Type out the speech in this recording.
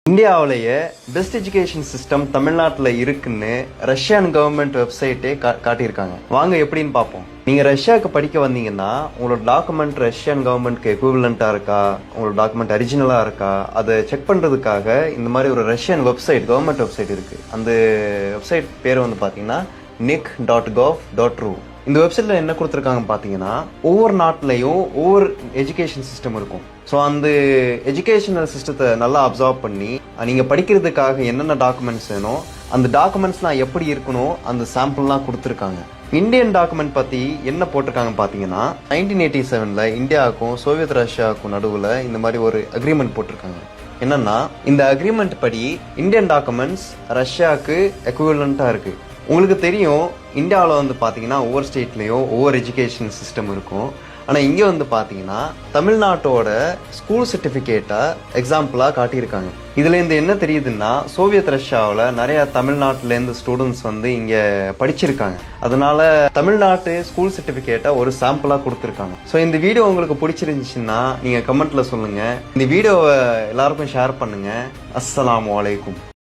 இந்தியாவிலேயே best education system தமிழ்நாட்டில் இருக்குன்னு ரஷ்யன் கவர்மெண்ட் வெப்சைட்டே காட்டியிருக்காங்க. வாங்க எப்படின்னு பார்ப்போம். நீங்க ரஷ்யாவுக்கு படிக்க வந்தீங்கன்னா உங்களோட டாக்குமெண்ட் ரஷ்யன் கவர்மெண்ட்க்கு எக்விவலண்டா இருக்கா, உங்களோட டாக்குமெண்ட் ஒரிஜினலா இருக்கா, அதை செக் பண்றதுக்காக இந்த மாதிரி ஒரு ரஷ்யன் வெப்சைட், கவர்மெண்ட் வெப்சைட் இருக்கு. அந்த வெப்சைட் பேர் வந்து பாத்தீங்கன்னா nic.gov.ru. இந்த வெப்சைட்ல என்ன கொடுத்துருக்காங்க பாத்தீங்கன்னா, ஒவ்வொரு நாட்டிலையும் ஒவ்வொரு எஜுகேஷன் சிஸ்டம் இருக்கும். ஸோ அந்த எஜுகேஷனல் சிஸ்டத்தை நல்லா அப்சர்வ் பண்ணி நீங்க படிக்கிறதுக்காக என்னென்ன டாக்குமெண்ட்ஸ் வேணும், அந்த டாக்குமெண்ட்ஸ்லாம் எப்படி இருக்கணும், அந்த சாம்பிள்லாம் கொடுத்துருக்காங்க. இந்தியன் டாக்குமெண்ட் பத்தி என்ன போட்டிருக்காங்க பாத்தீங்கன்னா, 1987ல இந்தியாவுக்கும் சோவியத் ரஷ்யாவுக்கும் நடுவுல இந்த மாதிரி ஒரு அக்ரிமெண்ட் போட்டிருக்காங்க. என்னன்னா, இந்த அக்ரிமெண்ட் படி இந்தியன் டாக்குமெண்ட்ஸ் ரஷ்யாவுக்கு எக்விவலண்டா இருக்கு. உங்களுக்கு தெரியும், இந்தியாவில் வந்து பாத்தீங்கன்னா ஒவ்வொரு ஸ்டேட்லயும் ஒவ்வொரு எஜுகேஷன் சிஸ்டம் இருக்கும். ஆனா இங்க வந்து பாத்தீங்கன்னா தமிழ்நாட்டோட ஸ்கூல் சர்டிபிகேட்டா எக்ஸாம்பிளா காட்டியிருக்காங்க. இதுல இருந்து என்ன தெரியுதுன்னா, சோவியத் ரஷ்யாவில் நிறைய தமிழ்நாட்டுல இருந்து ஸ்டூடெண்ட்ஸ் வந்து இங்க படிச்சிருக்காங்க. அதனால தமிழ்நாட்டு ஸ்கூல் சர்டிபிகேட்டா ஒரு சாம்பிளா கொடுத்துருக்காங்க. ஸோ இந்த வீடியோ உங்களுக்கு பிடிச்சிருந்துச்சுன்னா நீங்க கமெண்ட்ல சொல்லுங்க. இந்த வீடியோவை எல்லாருக்கும் ஷேர் பண்ணுங்க. அஸ்ஸலாமு அலைக்கும்.